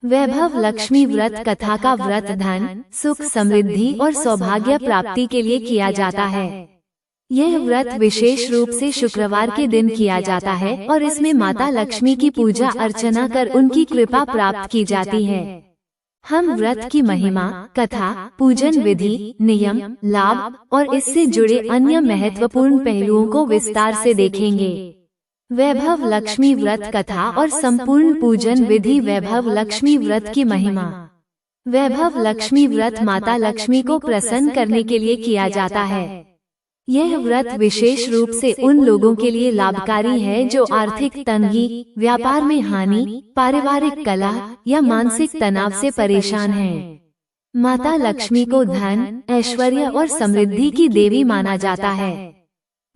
वैभव लक्ष्मी व्रत कथा का व्रत धन, सुख, समृद्धि और सौभाग्य प्राप्ति के लिए किया जाता है। यह व्रत विशेष रूप से शुक्रवार के दिन किया जाता है और इसमें माता लक्ष्मी की पूजा अर्चना कर उनकी कृपा प्राप्त की जाती है। हम व्रत की महिमा, कथा, पूजन विधि, नियम, लाभ और इससे जुड़े अन्य महत्वपूर्ण पहलुओं को विस्तार से देखेंगे। वैभव लक्ष्मी व्रत कथा और संपूर्ण पूजन विधि। वैभव लक्ष्मी व्रत की महिमा। वैभव लक्ष्मी व्रत माता लक्ष्मी को प्रसन्न करने के लिए किया जाता है। यह व्रत विशेष रूप से उन लोगों के लिए लाभकारी है जो आर्थिक तंगी, व्यापार में हानि, पारिवारिक कलह या मानसिक तनाव से परेशान हैं। माता लक्ष्मी को धन, ऐश्वर्य और समृद्धि की देवी माना जाता है।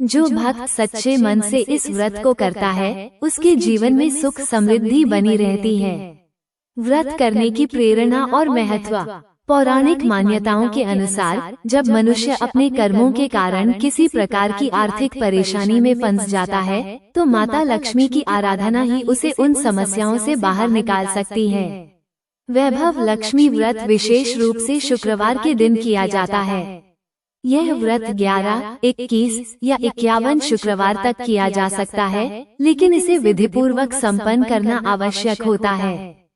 जो भक्त सच्चे मन से इस व्रत को करता है, उसके जीवन में सुख समृद्धि बनी रहती है। व्रत करने की प्रेरणा और महत्व। पौराणिक मान्यताओं के अनुसार जब मनुष्य अपने कर्मों के कारण किसी प्रकार की आर्थिक परेशानी में फंस जाता है, तो माता लक्ष्मी की आराधना ही उसे उन समस्याओं से बाहर निकाल सकती है। वैभव लक्ष्मी व्रत विशेष रूप से शुक्रवार के दिन किया जाता है। यह व्रत 11, 21 या 51 शुक्रवार तक किया जा सकता है, लेकिन इसे विधिपूर्वक संपन्न करना आवश्यक होता है।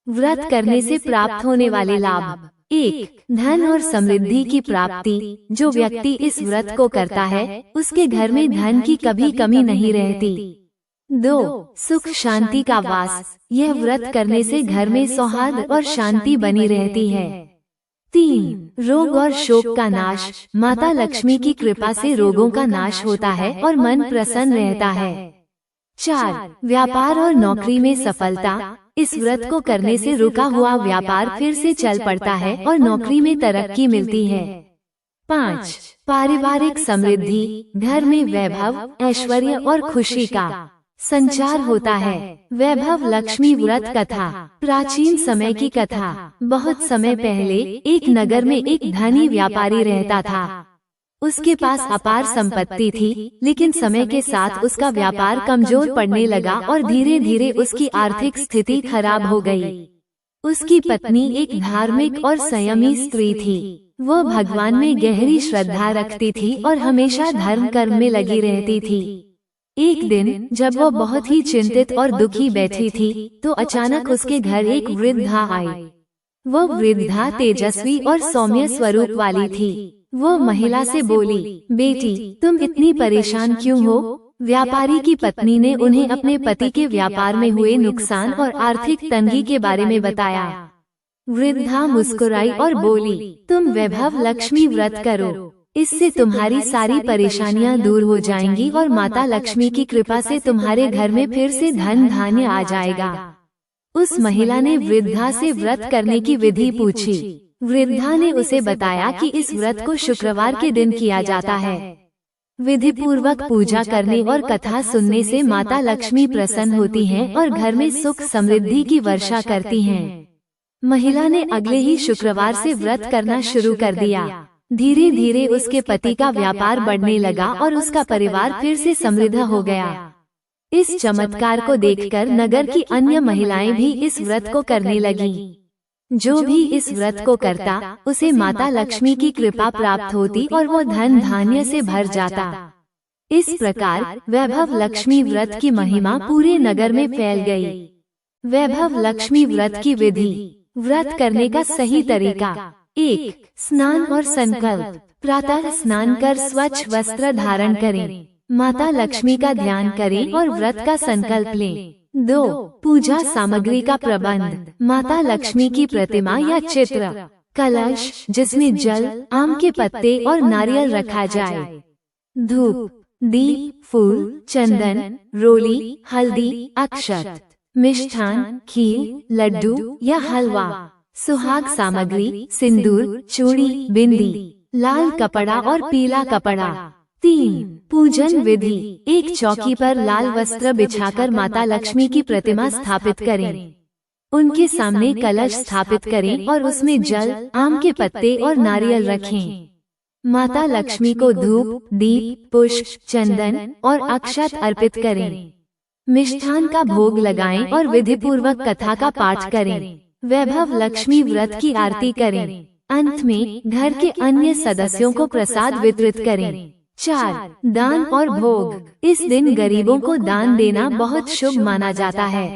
व्रत करने से प्राप्त होने वाले लाभ। 1. धन और समृद्धि की प्राप्ति। जो व्यक्ति इस व्रत को करता है, उसके घर में धन की कभी कमी नहीं रहती। 2. सुख शांति का वास। यह व्रत करने से घर में सौहार्द और शांति बनी रहती है। 3. रोग और शोक का नाश। माता लक्ष्मी की कृपा से रोगों का नाश होता है और मन प्रसन्न रहता है। 4. व्यापार और नौकरी में सफलता। इस व्रत को करने से रुका हुआ व्यापार फिर से चल पड़ता है और नौकरी में तरक्की मिलती है। 5. पारिवारिक समृद्धि। घर में वैभव, ऐश्वर्य और खुशी का संचार होता है। वैभव लक्ष्मी व्रत कथा। प्राचीन समय की कथा। बहुत समय पहले एक नगर में एक धनी व्यापारी रहता था। उसके पास अपार संपत्ति थी, लेकिन समय के साथ उसका व्यापार कमजोर पड़ने लगा और धीरे धीरे उसकी आर्थिक स्थिति खराब हो गई। उसकी पत्नी एक धार्मिक और संयमी स्त्री थी। वह भगवान में गहरी श्रद्धा रखती थी और हमेशा धर्म कर्म में लगी रहती थी। एक दिन जब वह बहुत ही चिंतित और दुखी बैठी थी, तो अचानक उसके घर एक वृद्धा आई। वह वृद्धा तेजस्वी और सौम्य स्वरूप वाली थी। वो महिला से बोली, बेटी, तुम इतनी परेशान क्यों हो? व्यापारी की पत्नी ने उन्हें अपने पति के व्यापार में हुए नुकसान और आर्थिक तंगी के बारे में बताया। वृद्धा मुस्कुराई और बोली, तुम वैभव लक्ष्मी व्रत करो, इससे तुम्हारी सारी परेशानियां दूर हो जाएंगी और माता लक्ष्मी की कृपा से तुम्हारे घर में फिर से धन धान्य आ जाएगा। उस महिला ने वृद्धा से व्रत करने की विधि पूछी। वृद्धा ने उसे बताया कि इस व्रत को शुक्रवार के दिन किया जाता है। विधि पूर्वक पूजा करने और कथा सुनने से माता लक्ष्मी प्रसन्न होती हैं और घर में सुख समृद्धि की वर्षा करती हैं। महिला ने अगले ही शुक्रवार से व्रत करना शुरू कर दिया। धीरे धीरे उसके पति का व्यापार बढ़ने लगा और उसका परिवार फिर से समृद्ध हो गया। इस चमत्कार को देखकर नगर की अन्य महिलाएं भी इस व्रत को करने लगीं। जो भी इस व्रत को करता, उसे माता लक्ष्मी की कृपा प्राप्त होती और वो धन धान्य से भर जाता। इस प्रकार वैभव लक्ष्मी व्रत की महिमा पूरे नगर में फैल गई। वैभव लक्ष्मी व्रत की विधि। व्रत करने का सही तरीका। 1. स्नान और संकल्प। प्रातः स्नान कर स्वच्छ वस्त्र धारण करें। माता लक्ष्मी का ध्यान करें और व्रत का संकल्प लें। 2. पूजा सामग्री का प्रबंध। माता लक्ष्मी की प्रतिमा या चित्र, कलश जिसमें जल, आम के पत्ते और नारियल रखा जाए। धूप, दीप, फूल, चंदन, रोली, हल्दी, अक्षत, मिष्ठान, खीर, लड्डू या हलवा। सुहाग सामग्री, सिंदूर, चूड़ी, बिंदी, लाल कपड़ा और पीला कपड़ा। 3. पूजन विधि। एक चौकी पर लाल वस्त्र बिछाकर माता लक्ष्मी की प्रतिमा स्थापित करें। उनके सामने कलश स्थापित करें और उसमें जल, आम के पत्ते और नारियल रखें। माता लक्ष्मी को धूप, दीप, पुष्प, चंदन और अक्षत अर्पित करें। मिष्ठान का भोग लगाएं और विधिपूर्वक कथा का पाठ करें। वैभव लक्ष्मी व्रत की आरती करें। अंत में घर के अन्य सदस्यों को प्रसाद वितरित करें। 4. दान और भोग। इस दिन गरीबों को दान देना बहुत शुभ माना जाता है।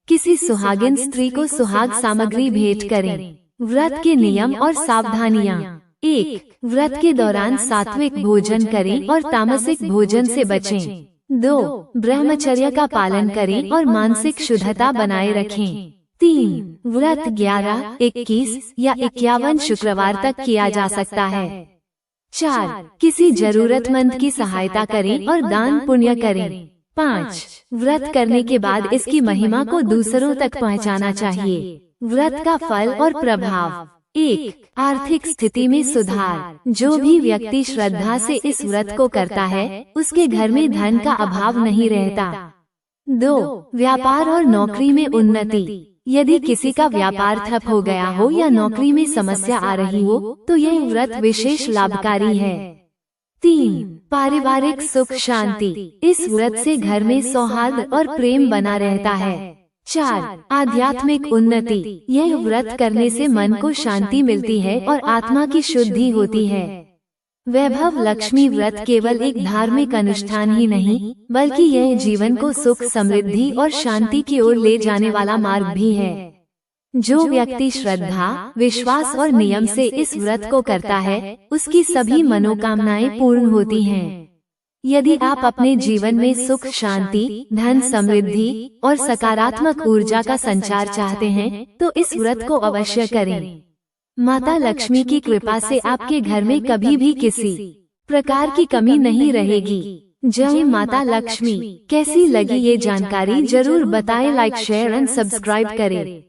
किसी सुहागिन स्त्री को सुहाग सामग्री भेंट करें। व्रत के नियम और सावधानियाँ। 1. व्रत के दौरान सात्विक भोजन करें और तामसिक भोजन से बचें। 2. ब्रह्मचर्य का पालन करें और मानसिक शुद्धता बनाए रखें। 3. व्रत 11, 21 या 51 शुक्रवार तक किया जा सकता है। 4. किसी जरूरतमंद की सहायता करें और दान पुण्य करें। 5. व्रत करने के बाद इसकी महिमा को दूसरों तक पहुंचाना चाहिए। व्रत का फल और प्रभाव। 1. आर्थिक स्थिति में सुधार। जो भी व्यक्ति श्रद्धा से इस व्रत को करता है उसके घर में धन का अभाव नहीं रहता। 2. व्यापार और नौकरी में उन्नति। यदि किसी का व्यापार ठप हो गया हो या नौकरी में समस्या आ रही हो तो यह व्रत विशेष लाभकारी है। 3. पारिवारिक सुख शांति। इस व्रत से घर में सौहार्द और प्रेम बना रहता है। 4. आध्यात्मिक उन्नति। यह व्रत करने से मन को शांति मिलती है और आत्मा की शुद्धि होती है। वैभव लक्ष्मी व्रत केवल एक धार्मिक अनुष्ठान ही नहीं बल्कि यह जीवन को सुख समृद्धि और शांति की ओर ले जाने वाला मार्ग भी है। जो व्यक्ति श्रद्धा, विश्वास और नियम से इस व्रत को करता है उसकी सभी मनोकामनाएं पूर्ण होती हैं। यदि आप अपने जीवन में सुख शांति, धन समृद्धि और सकारात्मक ऊर्जा का संचार चाहते हैं तो इस व्रत को अवश्य करें। माता लक्ष्मी की कृपा से आपके घर में कभी भी किसी प्रकार की कमी नहीं रहेगी। जय माता लक्ष्मी। कैसी लगी ये जानकारी जरूर बताएं। लाइक, शेयर एंड सब्सक्राइब करें।